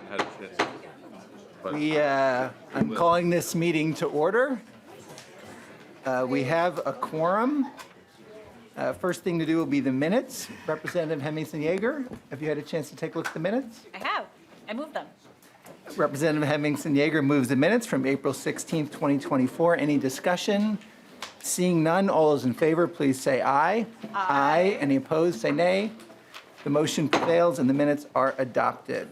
had a chance. But I'm calling this meeting to order. We have a quorum. First thing to do will be the minutes. Representative Hemmingson-Yager, have you had a chance to take a look at the minutes? I have. I moved them. Representative Hemmingson-Yager moves the minutes from April 16th, 2024. Any discussion? Seeing none, all those in favor, please say aye. Aye. Any opposed, say nay. The motion prevails and the minutes are adopted.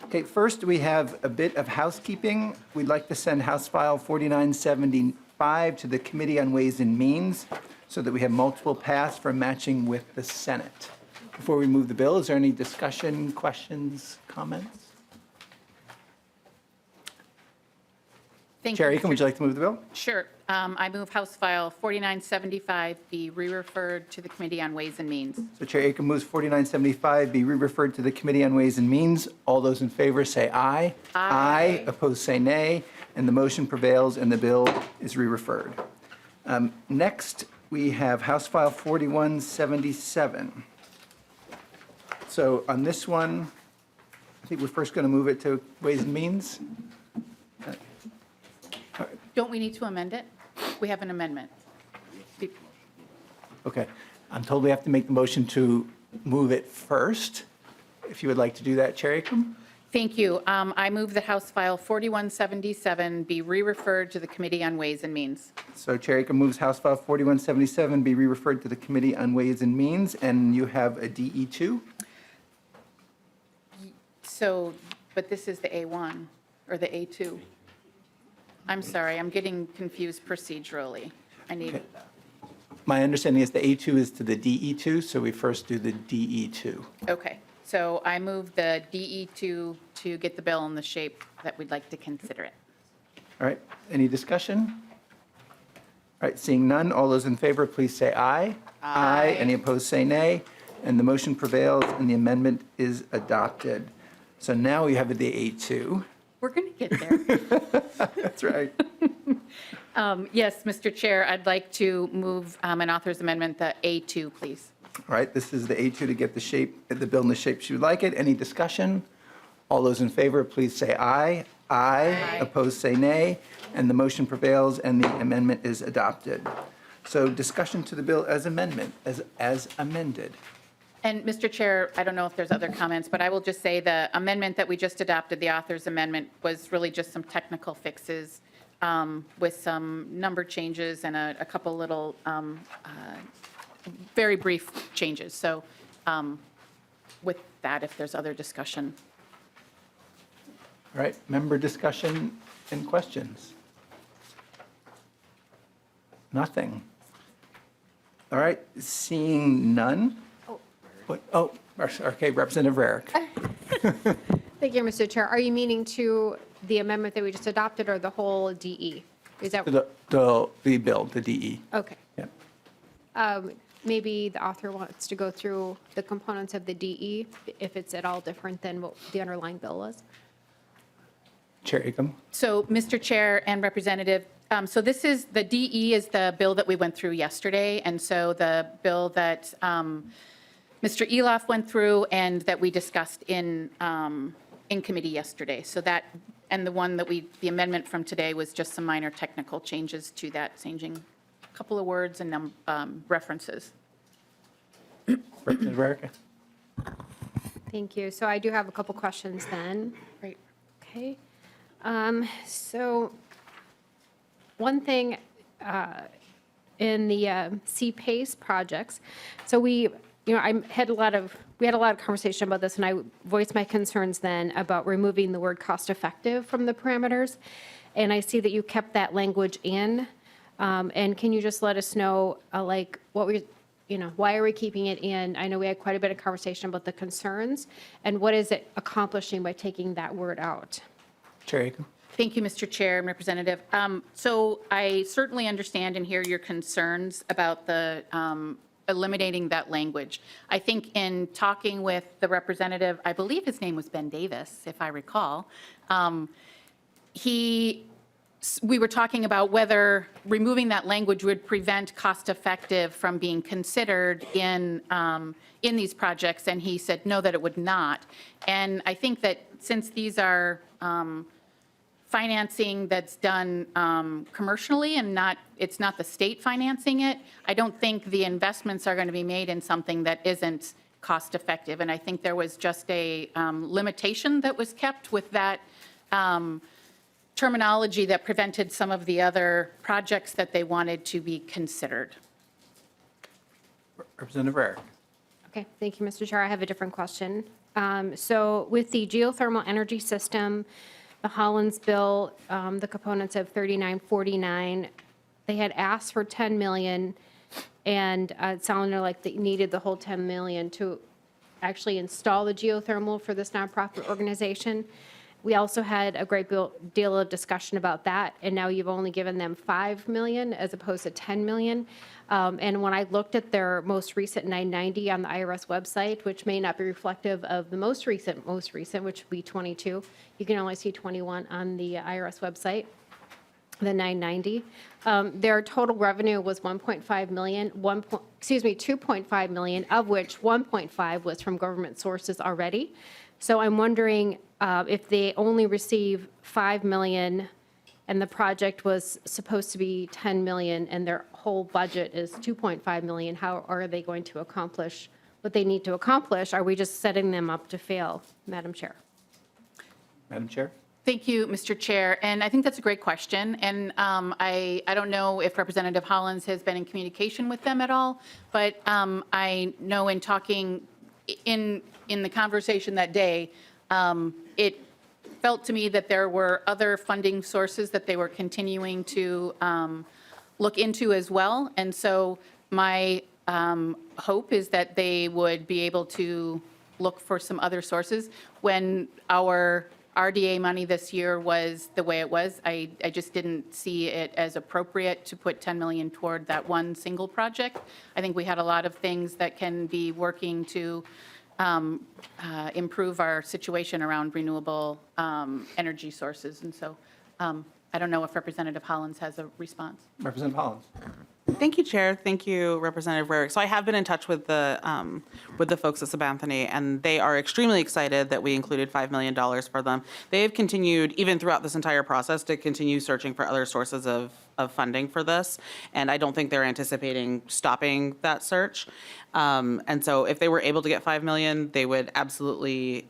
Okay, first we have a bit of housekeeping. We'd like to send House File 4975 to the Committee on Ways and Means so that we have multiple paths for matching with the Senate. Before we move the bill, is there any discussion, questions, comments? Thank Chair you. Acomb, would you like to move the bill? Sure. I move House File 4975 be re-referred to the Committee on Ways and Means. So Chair Acomb moves 4975 be re-referred to the Committee on Ways and Means. All those in favor say aye. Aye. Opposed say nay. And the motion prevails and the bill is re-referred. Next, we have House File 4177. So on this one, I think we're first going to move it to Ways and Means. Don't we need to amend it? We have an amendment. Okay. I'm told we have to make the motion to move it first. If you would like to do that, Chair Acomb? Thank you. I move that House File 4177 be re-referred to the Committee on Ways and Means. So Chair Acomb moves House File 4177 be re-referred to the Committee on Ways and Means, and you have a DE2? So, but this is the A1 or the A2. I'm sorry, I'm getting confused procedurally. I need, My understanding is the A2 is to the DE2, so we first do the DE2. okay. So I move the DE2 to get the bill in the shape that we'd like to consider it. All right, any discussion? All right, seeing none, all those in favor, please say aye. Aye. Any opposed, say nay. And the motion prevails and the amendment is adopted. So now we have the A2. We're going to get there. That's right. Yes, Mr. Chair, I'd like to move an author's amendment, the A2, please. All right, this is the A2 to get the shape, the bill in the shape she would like it. Any discussion? All those in favor, please say aye. Aye. Opposed, say nay. And the motion prevails and the amendment is adopted. So discussion to the bill as amendment, as amended. And Mr. Chair, I don't know if there's other comments, but I will just say the amendment that we just adopted, the author's amendment, was really just some technical fixes with some number changes and a couple little very brief changes. So with that, if there's other discussion. All right, member discussion and questions? Nothing. All right, seeing none? What? Oh, okay, Representative Rarick. Thank you, Mr. Chair. Are you meaning to the amendment that we just adopted or the whole DE? Is that, The bill, the DE. okay. Yeah. Maybe the author wants to go through the components of the DE, if it's at all different than what the underlying bill was? Chair Acomb. So, Mr. Chair and Representative, so this is, the DE is the bill that we went through yesterday, and so the bill that Mr. Eloff went through and that we discussed in committee yesterday. So that, and the one that the amendment from today was just some minor technical changes to that, changing a couple of words and references. Representative Rarick. Thank you. So I do have a couple questions then. Great. Okay. So one thing in the CPACE projects, so we had a lot of conversation about this, and I voiced my concerns then about removing the word cost effective from the parameters. And I see that you kept that language in. And can you just let us know, like, why are we keeping it in? I know we had quite a bit of conversation about the concerns, and what is it accomplishing by taking that word out? Chair Acomb. Thank you, Mr. Chair and Representative. So I certainly understand and hear your concerns about the eliminating that language. I think in talking with the representative, I believe his name was Ben Davis, if I recall, he we were talking about whether removing that language would prevent cost-effective from being considered in these projects, and he said no, that it would not. And I think that since these are financing that's done commercially and it's not the state financing it, I don't think the investments are going to be made in something that isn't cost-effective. And I think there was just a limitation that was kept with that terminology that prevented some of the other projects that they wanted to be considered. Representative Rare. Okay, thank you, Mr. Chair. I have a different question. So with the geothermal energy system, the Hollins bill, the components of 3949, they had asked for 10 million, and it sounded like they needed the whole 10 million to actually install the geothermal for this nonprofit organization. We also had a great deal of discussion about that, and now you've only given them 5 million as opposed to 10 million. And when I looked at their most recent 990 on the IRS website, which may not be reflective of the most recent, which would be 22, you can only see 21 on the IRS website, the 990. Their total revenue was 1.5 million, 2.5 million, of which 1.5 was from government sources already. So I'm wondering if they only receive 5 million and the project was supposed to be 10 million and their whole budget is 2.5 million, how are they going to accomplish what they need to accomplish? Are we just setting them up to fail, Madam Chair? Madam Chair. Thank you, Mr. Chair. And I think that's a great question. And I don't know if Representative Hollins has been in communication with them at all, but I know in talking in the conversation that day, it felt to me that there were other funding sources that they were continuing to look into as well. And so my hope is that they would be able to look for some other sources. When our RDA money this year was the way it was, I just didn't see it as appropriate to put 10 million toward that one single project. I think we had a lot of things that can be working to improve our situation around renewable energy sources. And so I don't know if Representative Hollins has a response. Representative Hollins. Thank you, Chair. Thank you, Representative Rarick. So I have been in touch with the folks at Sabanthony, and they are extremely excited that we included $5 million for them. They have continued, even throughout this entire process, to continue searching for other sources of funding for this, and I don't think they're anticipating stopping that search. And so if they were able to get $5 million, they would absolutely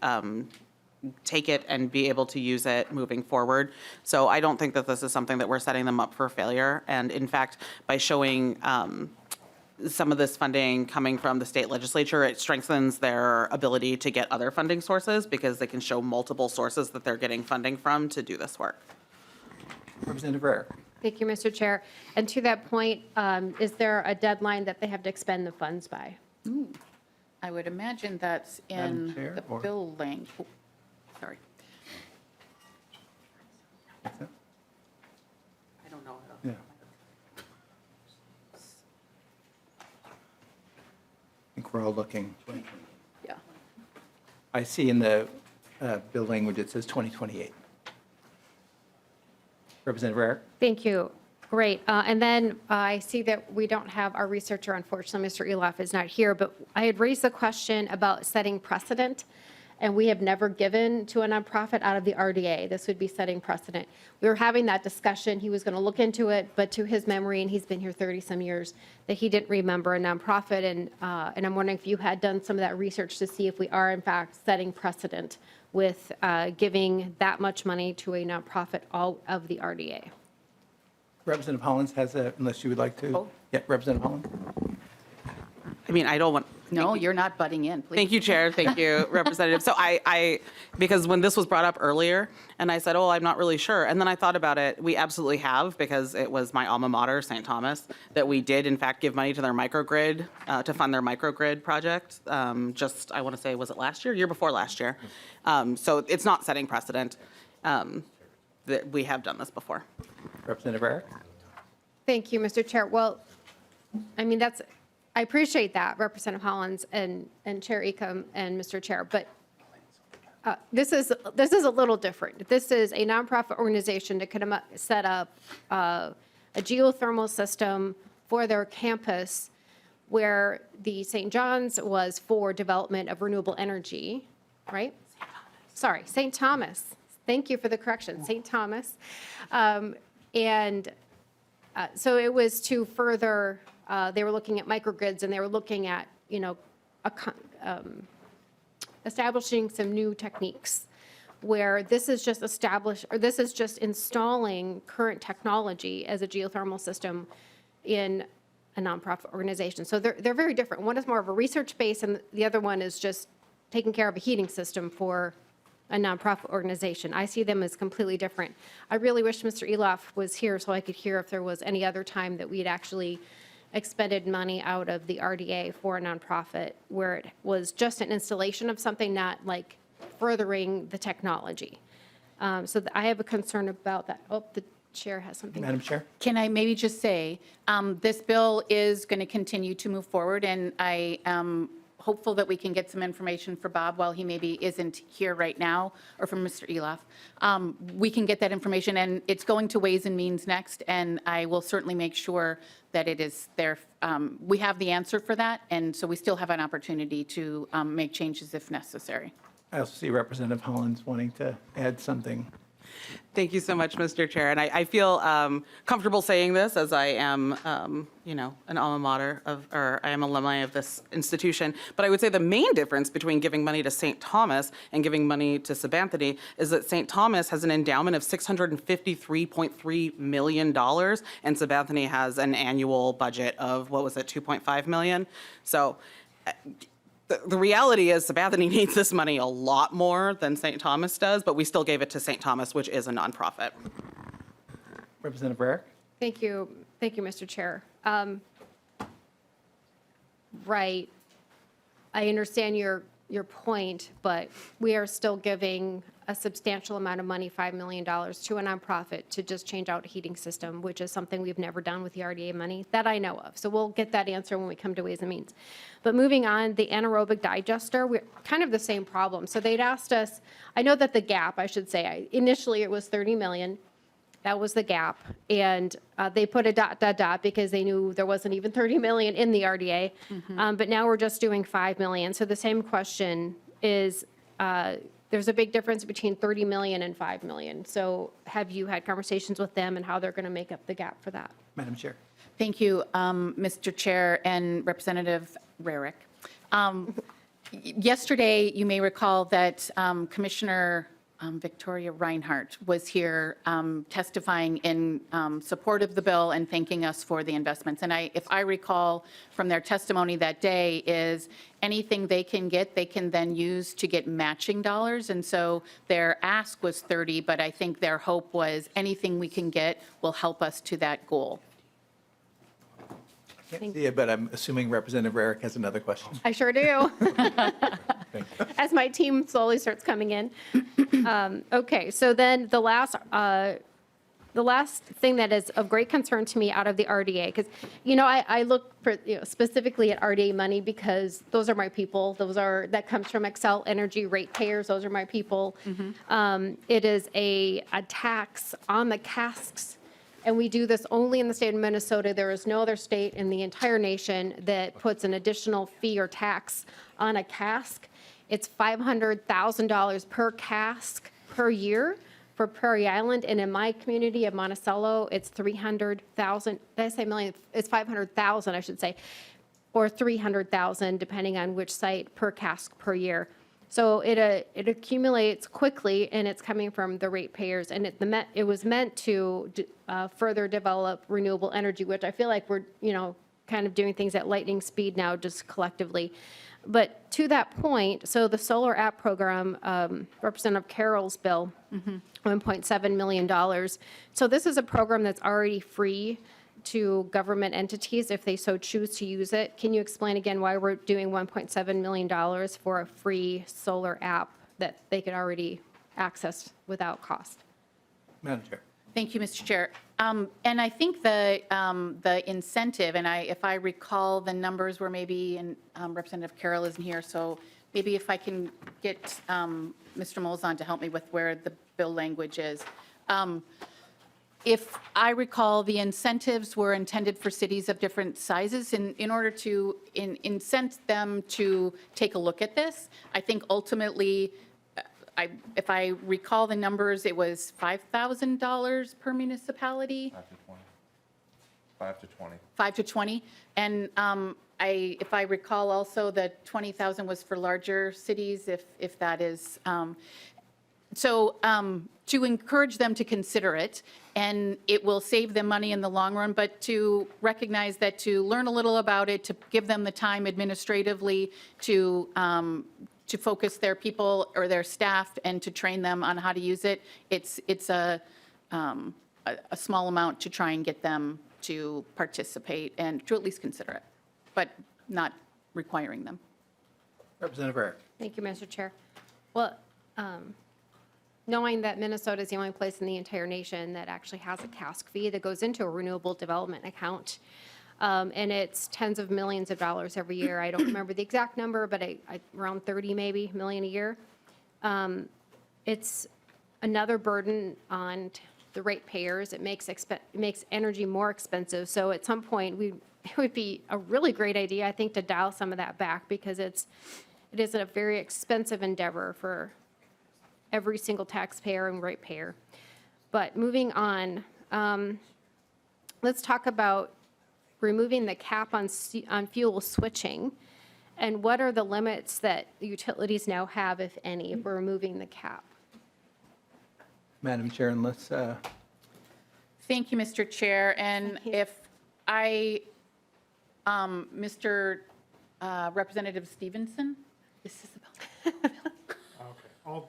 take it and be able to use it moving forward. So I don't think that this is something that we're setting them up for failure. And in fact, by showing some of this funding coming from the state legislature, it strengthens their ability to get other funding sources because they can show multiple sources that they're getting funding from to do this work. Representative Rare. Thank you, Mr. Chair. And to that point, is there a deadline that they have to expend the funds by? I would imagine that's Madam in Chair, the or- bill length. Sorry. I don't know. Yeah. I think we're all looking. Yeah. I see in the bill language, it says 2028. Representative Rare. Thank you. Great. And then I see that we don't have our researcher, unfortunately, Mr. Eloff is not here, but I had raised the question about setting precedent, and we have never given to a nonprofit out of the RDA. This would be setting precedent. We were having that discussion. He was going to look into it, but to his memory, and he's been here 30-some years, that he didn't remember a nonprofit. And I'm wondering if you had done some of that research to see if we are, in fact, setting precedent with giving that much money to a nonprofit all of the RDA. Representative Hollins has a, unless you would like to. Oh. Yeah, Representative Hollins. I mean, I don't want. No, you're not butting in, please. Thank you, Chair. Thank you, Representative. So because when this was brought up earlier, and I said, oh, I'm not really sure. And then I thought about it. We absolutely have, because it was my alma mater, St. Thomas, that we did, in fact, give money to their microgrid, to fund their microgrid project. Just, I want to say, was it last year? Year before last year. So it's not setting precedent. That we have done this before. Representative Rare. Thank you, Mr. Chair. Well, I mean, I appreciate that, Representative Hollins and Chair Acomb and Mr. Chair, but this is a little different. This is a nonprofit organization to set up a geothermal system for their campus, where the St. John's was for development of renewable energy, right? Sorry, St. Thomas. Thank you for the correction, St. Thomas. So it was to further, they were looking at microgrids, and they were looking at, establishing some new techniques, where this is just installing current technology as a geothermal system in a nonprofit organization. So they're very different. One is more of a research base, and the other one is just taking care of a heating system for a nonprofit organization. I see them as completely different. I really wish Mr. Eloff was here so I could hear if there was any other time that we'd actually expended money out of the RDA for a nonprofit where it was just an installation of something, not like furthering the technology. So I have a concern about that. Oh, the chair has something. Madam Chair? Can I maybe just say, this bill is going to continue to move forward, and I am hopeful that we can get some information for Bob while he maybe isn't here right now, or from Mr. Eloff. We can get that information, and it's going to Ways and Means next, and I will certainly make sure that it is there. We have the answer for that, and so we still have an opportunity to make changes if necessary. I also see Representative Hollins wanting to add something. Thank you so much, Mr. Chair. And I feel comfortable saying this, as I am, an alma mater or I am alumni of this institution. But I would say the main difference between giving money to St. Thomas and giving money to Sabanthony is that St. Thomas has an endowment of $653.3 million, and Sabanthony has an annual budget of, what was it, $2.5 million? So the reality is Sabanthony needs this money a lot more than St. Thomas does, but we still gave it to St. Thomas, which is a nonprofit. Representative Rarick? Thank you, Mr. Chair. Right. I understand your point, but we are still giving a substantial amount of money, $5 million, to a nonprofit to just change out a heating system, which is something we've never done with the RDA money that I know of. So we'll get that answer when we come to Ways and Means. But moving on, the anaerobic digester, we're kind of the same problem. So they'd asked us, I know that the gap, I should say, initially it was 30 million. That was the gap. And they put a ... because they knew there wasn't even 30 million in the RDA. But now we're just doing 5 million. So the same question is, there's a big difference between 30 million and 5 million. So have you had conversations with them and how they're going to make up the gap for that? Madam Chair? Thank you, Mr. Chair and Representative Rarick. Yesterday, you may recall that Commissioner Victoria Reinhardt was here testifying in support of the bill and thanking us for the investments. And if I recall from their testimony that day, is anything they can get, they can then use to get matching dollars. And so their ask was 30, but I think their hope was anything we can get will help us to that goal. Can't see it, but I'm assuming Representative Rarick has another question. I sure do. Thank you. As my team slowly starts coming in. Okay, so then the last thing that is of great concern to me out of the RDA, because, I look for, specifically at RDA money because those are my people. That comes from Xcel Energy ratepayers. Those are my people. It is a tax on the casks. And we do this only in the state of Minnesota. There is no other state in the entire nation that puts an additional fee or tax on a cask. It's $500,000 per cask per year for Prairie Island. And in my community of Monticello, it's $300,000. Did I say million? It's $500,000, I should say, or $300,000, depending on which site, per cask per year. So it accumulates quickly, and it's coming from the ratepayers. And it was meant to further develop renewable energy, which I feel like we're kind of doing things at lightning speed now, just collectively. But to that point, so the solar app program, Representative Carroll's bill, $1.7 million. So this is a program that's already free to government entities if they so choose to use it. Can you explain again why we're doing $1.7 million for a free solar app that they could already access without cost? Madam Chair? Thank you, Mr. Chair. And I think the incentive, and if I recall, the numbers were maybe, and Representative Carroll isn't here, so maybe if I can get Mr. Moles on to help me with where the bill language is. If I recall, the incentives were intended for cities of different sizes in order to incent them to take a look at this. I think ultimately, if I recall the numbers, it was $5,000 per municipality. 5 to 20. 5 to 20. And if I recall also, the 20,000 was for larger cities, if that is. So to encourage them to consider it, and it will save them money in the long run, but to recognize that to learn a little about it, to give them the time administratively to focus their people or their staff and to train them on how to use it, it's a small amount to try and get them to participate and to at least consider it, but not requiring them. Representative Eric. Thank you, Mr. Chair. Well, knowing that Minnesota is the only place in the entire nation that actually has a cask fee that goes into a renewable development account, and it's tens of millions of dollars every year. I don't remember the exact number, but around 30 maybe million a year. It's another burden on the ratepayers. It makes energy more expensive. So at some point, it would be a really great idea, I think, to dial some of that back, because it is a very expensive endeavor for every single taxpayer and ratepayer. But moving on, let's talk about removing the cap on fuel switching, and what are the limits that utilities now have, if any, if we're removing the cap? Madam Chair, unless, Thank you, Mr. Chair. And if I, Mr. Representative Stevenson, this is about. Okay,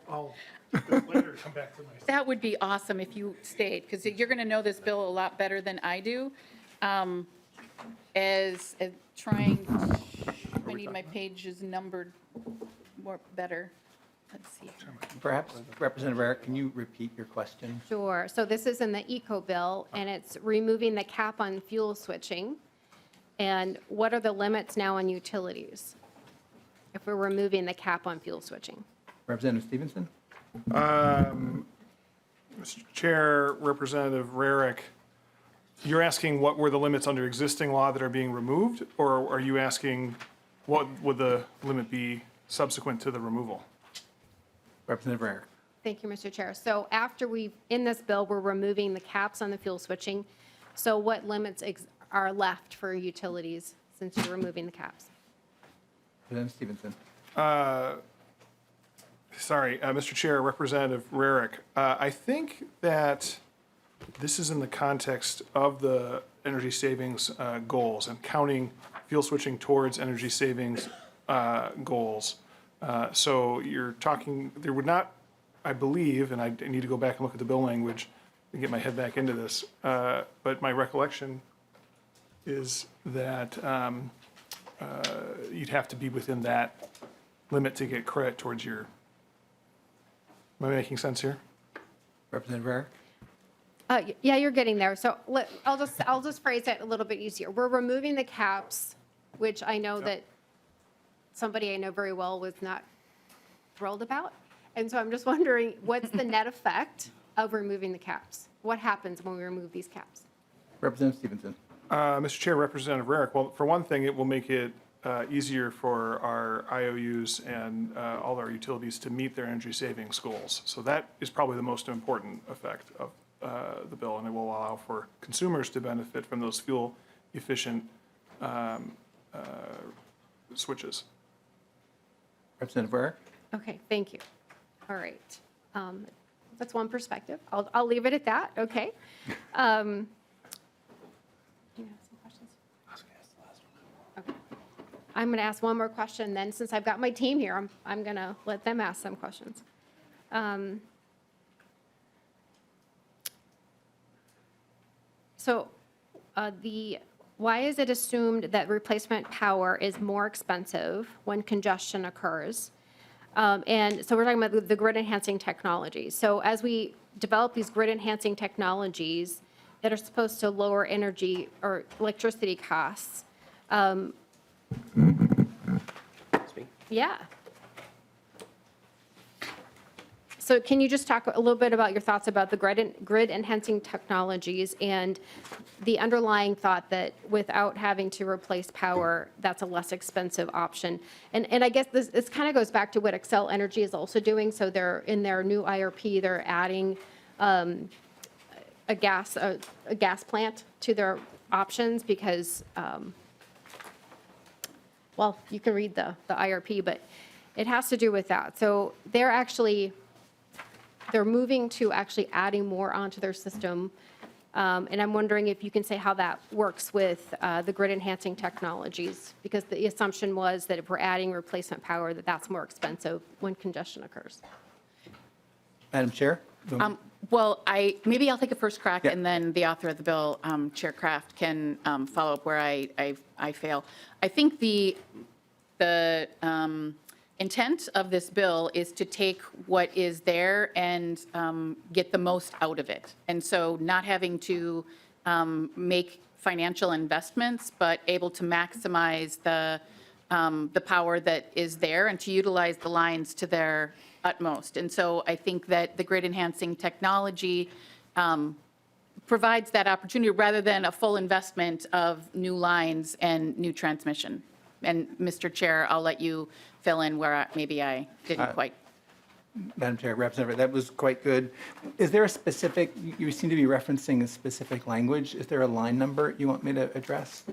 I'll do this later, come back to my. That would be awesome if you stayed, because you're going to know this bill a lot better than I do. As trying, I need my pages numbered more better. Let's see. perhaps, Representative Eric, can you repeat your question? Sure. So this is in the eco bill, and it's removing the cap on fuel switching. And what are the limits now on utilities if we're removing the cap on fuel switching? Representative Stevenson? Mr. Chair, Representative Rarick, you're asking what were the limits under existing law that are being removed, or are you asking what would the limit be subsequent to the removal? Representative Eric. Thank you, Mr. Chair. So after in this bill, we're removing the caps on the fuel switching. So what limits are left for utilities since you're removing the caps? Representative Stevenson. Sorry, Mr. Chair, Representative Rarick, I think that this is in the context of the energy savings goals and counting fuel switching towards energy savings goals. So you're talking, there would not, I believe, and I need to go back and look at the bill language and get my head back into this, but my recollection is that you'd have to be within that limit to get credit towards your, am I making sense here? Representative Eric. Yeah, you're getting there. So I'll just phrase it a little bit easier. We're removing the caps, which I know that somebody I know very well was not thrilled about. And so I'm just wondering, what's the net effect of removing the caps? What happens when we remove these caps? Representative Stevenson. Mr. Chair, Representative Rarick, well, for one thing, it will make it easier for our IOUs and all our utilities to meet their energy savings goals. So that is probably the most important effect of the bill, and it will allow for consumers to benefit from those fuel-efficient switches. Representative Eric. Okay, thank you. All right. That's one perspective. I'll leave it at that, okay? Do you have some questions? Okay. I'm going to ask one more question then, since I've got my team here, I'm going to let them ask some questions. Why is it assumed that replacement power is more expensive when congestion occurs? And so we're talking about the grid enhancing technologies. So as we develop these grid enhancing technologies that are supposed to lower energy or electricity costs. Yeah. So can you just talk a little bit about your thoughts about the grid enhancing technologies and the underlying thought that without having to replace power, that's a less expensive option? And I guess this kind of goes back to what Xcel Energy is also doing. So they're in their new IRP, they're adding a gas plant to their options because, well, you can read the IRP, but it has to do with that. So they're moving to actually adding more onto their system. And I'm wondering if you can say how that works with the grid enhancing technologies, because the assumption was that if we're adding replacement power, that's more expensive when congestion occurs. Madam Chair? Well, maybe I'll take a first crack, Yeah. and then the author of the bill, Chair Kraft, can follow up where I fail. I think the intent of this bill is to take what is there and get the most out of it. And so not having to make financial investments, but able to maximize the power that is there and to utilize the lines to their utmost. And so I think that the grid enhancing technology provides that opportunity rather than a full investment of new lines and new transmission. And Mr. Chair, I'll let you fill in where maybe I didn't quite. Madam Chair, Representative, that was quite good. Is there a specific, you seem to be referencing a specific language. Is there a line number you want me to address?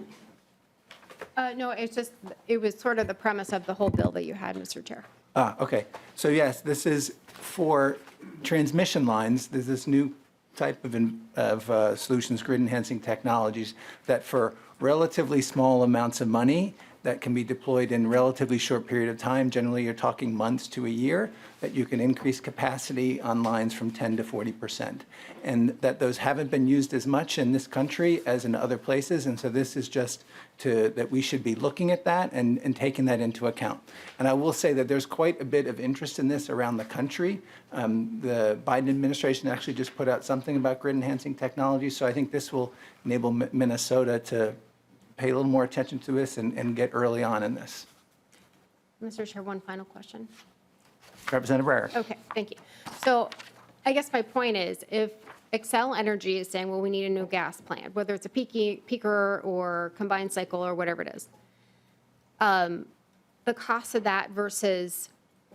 No, it was sort of the premise of the whole bill that you had, Mr. Chair. Okay. So yes, this is for transmission lines. There's this new type of solutions, grid enhancing technologies, that for relatively small amounts of money that can be deployed in relatively short period of time, generally you're talking months to a year, that you can increase capacity on lines from 10 to 40%. And that those haven't been used as much in this country as in other places. And so this is just that we should be looking at that and taking that into account. And I will say that there's quite a bit of interest in this around the country. The Biden administration actually just put out something about grid enhancing technology. So I think this will enable Minnesota to pay a little more attention to this and get early on in this. Mr. Chair, one final question. Representative Rarick. Okay, thank you. So I guess my point is, if Xcel Energy is saying, well, we need a new gas plant, whether it's a peaker or combined cycle or whatever it is, the cost of that versus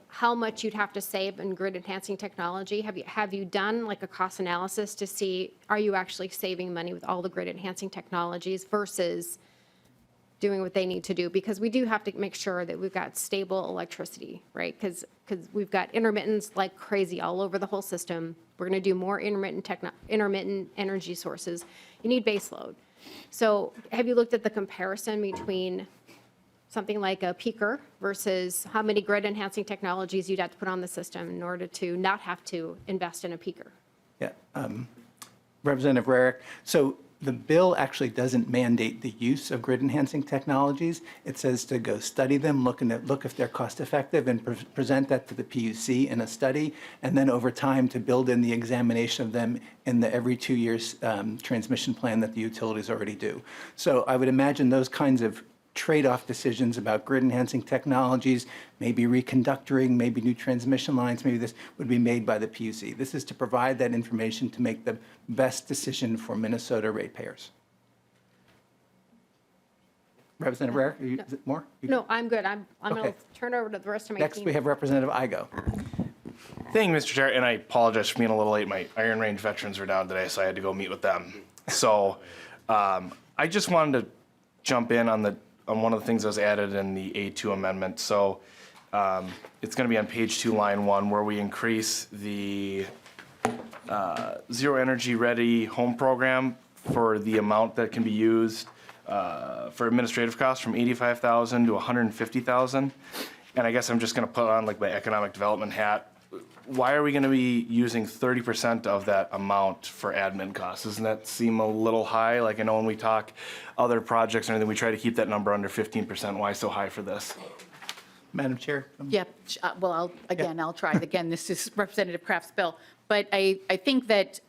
how much you'd have to save in grid enhancing technology, have you done like a cost analysis to see, are you actually saving money with all the grid enhancing technologies versus doing what they need to do? Because we do have to make sure that we've got stable electricity, right? Because we've got intermittents like crazy all over the whole system. We're going to do more intermittent energy sources. You need base load. So have you looked at the comparison between something like a peaker versus how many grid enhancing technologies you'd have to put on the system in order to not have to invest in a peaker? Yeah. Representative Rarick, so the bill actually doesn't mandate the use of grid enhancing technologies. It says to go study them, look if they're cost effective, and present that to the PUC in a study, and then over time to build in the examination of them in the every 2 years transmission plan that the utilities already do. So I would imagine those kinds of trade-off decisions about grid enhancing technologies, maybe reconductoring, maybe new transmission lines, maybe this would be made by the PUC. This is to provide that information to make the best decision for Minnesota ratepayers. Representative Rarick, is it more? No, I'm good. I'm going Okay. to turn over to the rest of my Next, team. we have Representative Igo. Thank you, Mr. Chair, and I apologize for being a little late. My Iron Range veterans were down today, so I had to go meet with them. So I just wanted to jump in on one of the things that was added in the A2 amendment. So it's going to be on page 2, line 1, where we increase the Zero Energy Ready Home Program for the amount that can be used for administrative costs from $85,000 to $150,000. And I guess I'm just going to put on like my economic development hat. Why are we going to be using 30% of that amount for admin costs? Doesn't that seem a little high? Like, I know when we talk other projects or anything, we try to keep that number under 15%. Why so high for this? Madam Chair? Yep. Well, I'll try. Again, this is Representative Kraft's bill. But I think that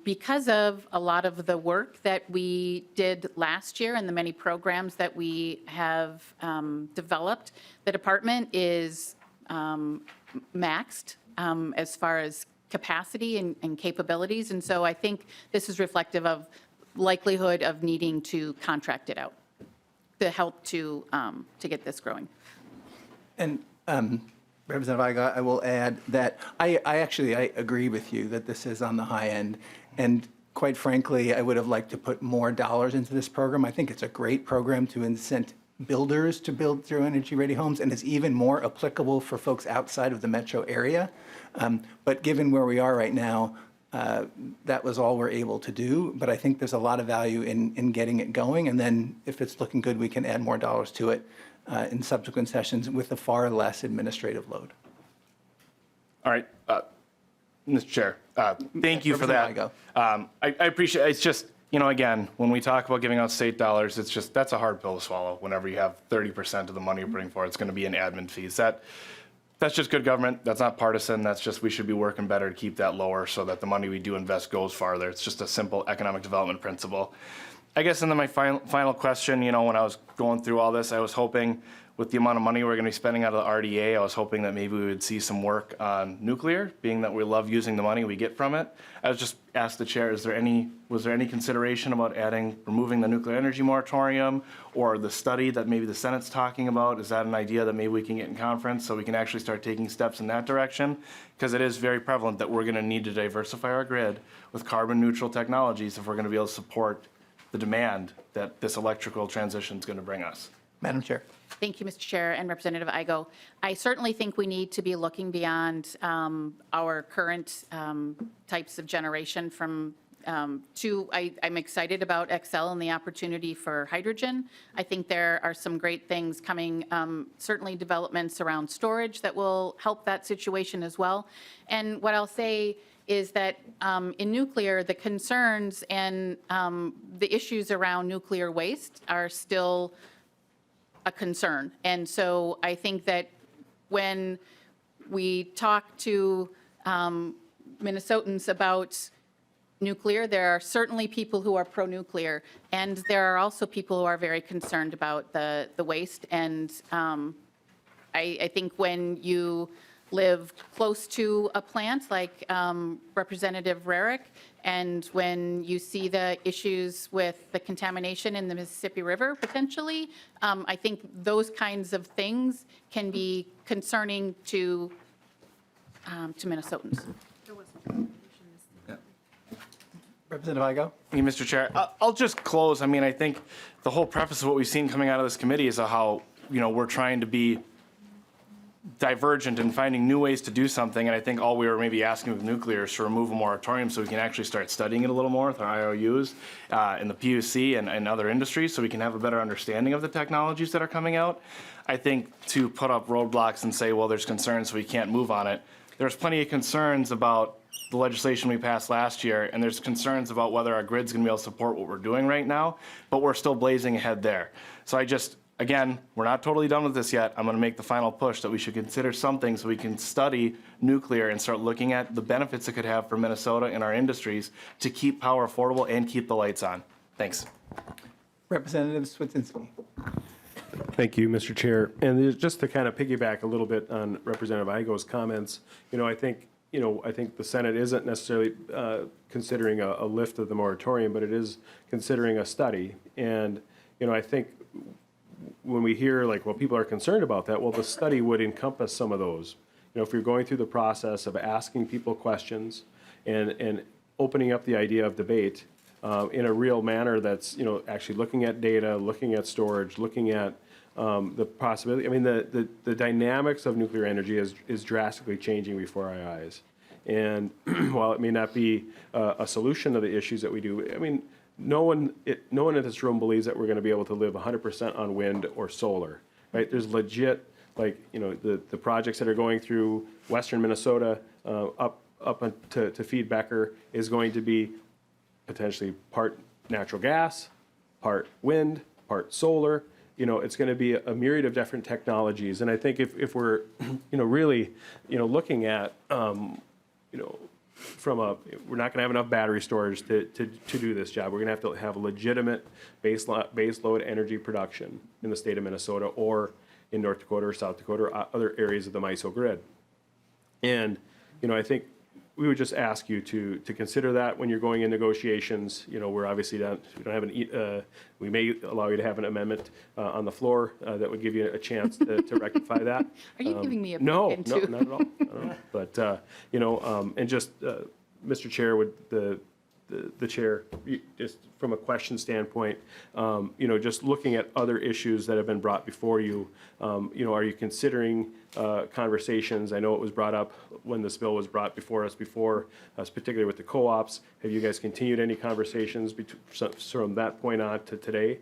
because of a lot of the work that we did last year and the many programs that we have developed, the department is maxed as far as capacity and capabilities. And so I think this is reflective of likelihood of needing to contract it out to help to get this growing. And Representative Igo, I will add that I agree with you that this is on the high end. And quite frankly, I would have liked to put more dollars into this program. I think it's a great program to incent builders to build zero energy ready homes, and is even more applicable for folks outside of the metro area. But given where we are right now, that was all we're able to do. But I think there's a lot of value in getting it going. And then if it's looking good, we can add more dollars to it in subsequent sessions with a far less administrative load. All right, Mr. Chair, thank you for that. Representative I appreciate, it's just, again, when we talk about giving out state dollars, it's just, that's a hard pill to swallow whenever you have 30% of the money you're putting for it. It's going to be in admin fees. That's just good government. That's not partisan. That's just, we should be working better to keep that lower so that the money we do invest goes farther. It's just a simple economic development principle. I guess, and then my final question, when I was going through all this, I was hoping with the amount of money we're going to be spending out of the RDA, I was hoping that maybe we would see some work on nuclear, being that we love using the money we get from it. I was just asked the chair, was there any consideration about removing the nuclear energy moratorium, or the study that maybe the Senate's talking about? Is that an idea that maybe we can get in conference so we can actually start taking steps in that direction? Because it is very prevalent that we're going to need to diversify our grid with carbon neutral technologies if we're going to be able to support the demand that this electrical transition is going to bring us. Madam Chair. Thank you, Mr. Chair and Representative Igo. I certainly think we need to be looking beyond our current types of generation I'm excited about Xcel and the opportunity for hydrogen. I think there are some great things coming, certainly developments around storage that will help that situation as well. And what I'll say is that in nuclear, the concerns and the issues around nuclear waste are still a concern. And so I think that when we talk to Minnesotans about nuclear, there are certainly people who are pro-nuclear, and there are also people who are very concerned about the waste. And I think when you live close to a plant like Representative Rarick, and when you see the issues with the contamination in the Mississippi River potentially, I think those kinds of things can be concerning to Minnesotans. Representative Igo. Thank you, Mr. Chair. I'll just close. I think the whole preface of what we've seen coming out of this committee is how, we're trying to be divergent in finding new ways to do something. And I think all we were maybe asking with nuclear is to remove a moratorium so we can actually start studying it a little more with our IOUs in the PUC and other industries, so we can have a better understanding of the technologies that are coming out. I think to put up roadblocks and say, well, there's concerns, so we can't move on it. There's plenty of concerns about the legislation we passed last year, and there's concerns about whether our grid's going to be able to support what we're doing right now, but we're still blazing ahead there. So again, we're not totally done with this yet. I'm going to make the final push that we should consider something so we can study nuclear and start looking at the benefits it could have for Minnesota and our industries to keep power affordable and keep the lights on. Thanks. Representative Swedzinski. Thank you, Mr. Chair. And just to kind of piggyback a little bit on Representative Igo's comments, I think the Senate isn't necessarily considering a lift of the moratorium, but it is considering a study. And, I think when we hear people are concerned about that, well, the study would encompass some of those. If you're going through the process of asking people questions and opening up the idea of debate in a real manner that's, actually looking at data, looking at storage, looking at the possibility. The dynamics of nuclear energy is drastically changing before our eyes. And while it may not be a solution to the issues that we do, no one in this room believes that we're going to be able to live 100% on wind or solar, right? There's legit, the projects that are going through western Minnesota up to feed Becker is going to be potentially part natural gas, part wind, part solar. It's going to be a myriad of different technologies. And I think if we're, really, looking at, we're not going to have enough battery storage to do this job. We're going to have legitimate base load energy production in the state of Minnesota or in North Dakota or South Dakota or other areas of the MISO grid. And, I think we would just ask you to consider that when you're going in negotiations. We're obviously we don't have we may allow you to have an amendment on the floor that would give you a chance to rectify that. Are you giving me a No, peek no, into? not at all. Not at all. But, and just, Mr. Chair, would the chair, just from a question standpoint, just looking at other issues that have been brought before you, are you considering conversations? I know it was brought up when this bill was brought before us before, particularly with the co-ops. Have you guys continued any conversations from that point on to today?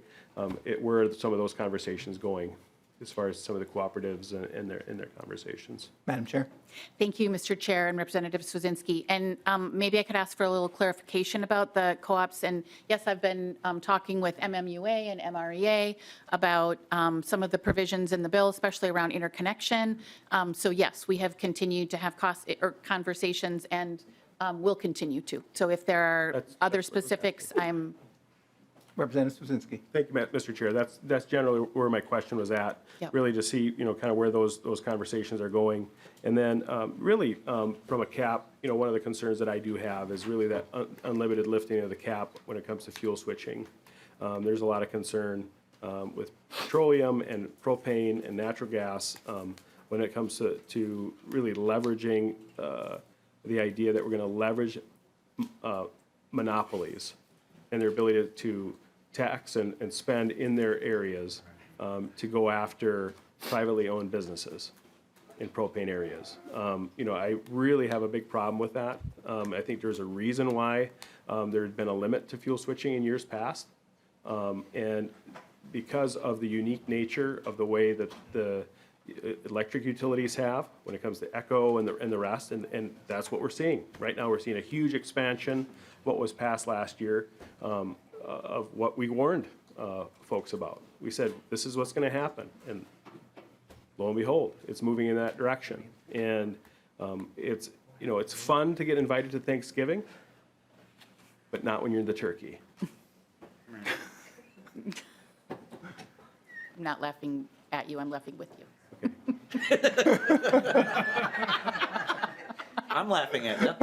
Where are some of those conversations going as far as some of the cooperatives and their conversations? Madam Chair? Thank you, Mr. Chair and Representative Swazinski. And maybe I could ask for a little clarification about the co-ops. And yes, I've been talking with MMUA and MREA about some of the provisions in the bill, especially around interconnection. So yes, we have continued to have conversations and will continue to. So if there are other specifics, I'm Representative Swazinski. Thank you, Mr. Chair. That's generally where my question was at. Yep. Really to see, kind of where those conversations are going. And then really from a cap, one of the concerns that I do have is really that unlimited lifting of the cap when it comes to fuel switching. There's a lot of concern with petroleum and propane and natural gas when it comes to really leveraging the idea that we're going to leverage monopolies and their ability to tax and spend in their areas to go after privately owned businesses in propane areas. I really have a big problem with that. I think there's a reason why there had been a limit to fuel switching in years past. And because of the unique nature of the way that the electric utilities have when it comes to ECO and the rest, and that's what we're seeing. Right now, we're seeing a huge expansion, what was passed last year, of what we warned folks about. We said, this is what's going to happen. And lo and behold, it's moving in that direction. And it's fun to get invited to Thanksgiving, but not when you're the turkey. I'm not laughing at you, I'm laughing with you. I'm laughing at you.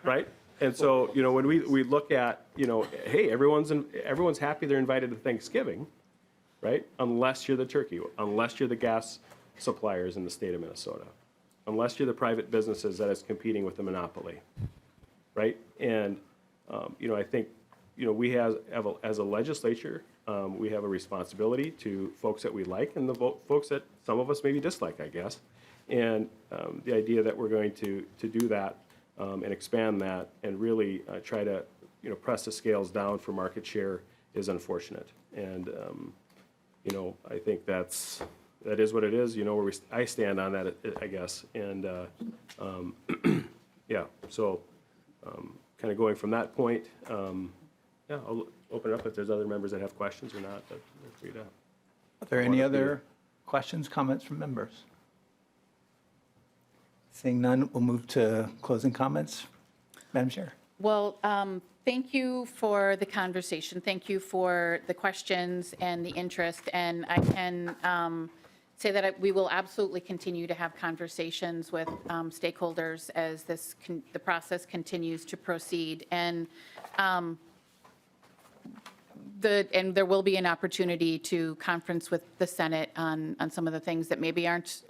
Right? And so, when we look at, hey, everyone's happy they're invited to Thanksgiving, right? Unless you're the turkey, unless you're the gas suppliers in the state of Minnesota, unless you're the private businesses that is competing with the monopoly, right? And, I think, we have as a legislature, we have a responsibility to folks that we like and the folks that some of us maybe dislike, I guess. And the idea that we're going to do that and expand that and really try to, press the scales down for market share is unfortunate. And, I think that is what it is, where I stand on that, I guess. And, yeah, so kind of going from that point, I'll open it up if there's other members that have questions or not, but they're free to. Are there any other questions, comments from members? Seeing none, we'll move to closing comments. Madam Chair. Well, thank you for the conversation. Thank you for the questions and the interest. And I can say that we will absolutely continue to have conversations with stakeholders as the process continues to proceed. And there will be an opportunity to conference with the Senate on some of the things that maybe aren't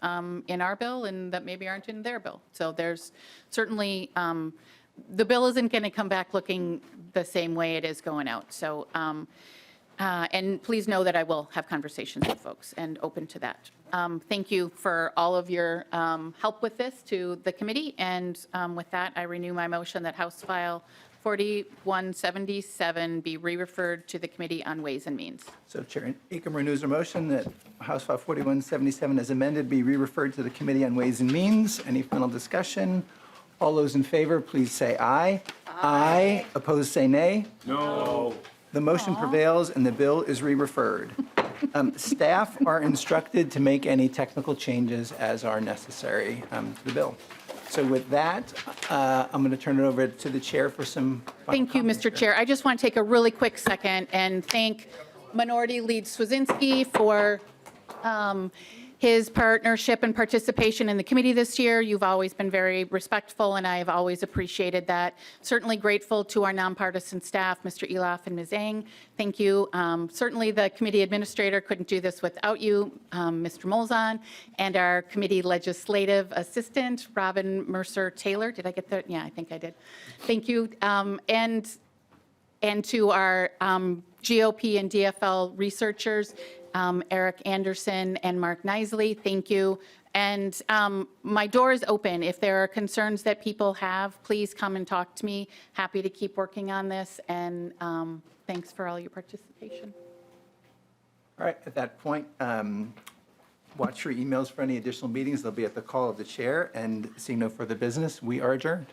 in our bill and that maybe aren't in their bill. So there's certainly, the bill isn't going to come back looking the same way it is going out. So, and please know that I will have conversations with folks and open to that. Thank you for all of your help with this to the committee. And with that, I renew my motion that House File 4177 be re-referred to the Committee on Ways and Means. So Chair Acomb renews her motion that House File 4177 as amended be re-referred to the Committee on Ways and Means. Any final discussion? All those in favor, please say aye. Aye. Opposed, say nay. No. The motion prevails and the bill is re-referred. Staff are instructed to make any technical changes as are necessary to the bill. So with that, I'm going to turn it over to the chair for some final Thank you, comments. Mr. Chair. I just want to take a really quick second and thank Minority Lead Swazinski for his partnership and participation in the committee this year. You've always been very respectful, and I have always appreciated that. Certainly grateful to our nonpartisan staff, Mr. Eloff and Ms. Eng. Thank you. Certainly the committee administrator couldn't do this without you, Mr. Molzon, and our committee legislative assistant, Robin Mercer-Taylor. Did I get that? Yeah, I think I did. Thank you. And to our GOP and DFL researchers, Eric Anderson and Mark Nisley, thank you. And my door is open. If there are concerns that people have, please come and talk to me. Happy to keep working on this, and thanks for all your participation. All right, at that point, watch your emails for any additional meetings. They'll be at the call of the chair, and seeing no further business, we are adjourned.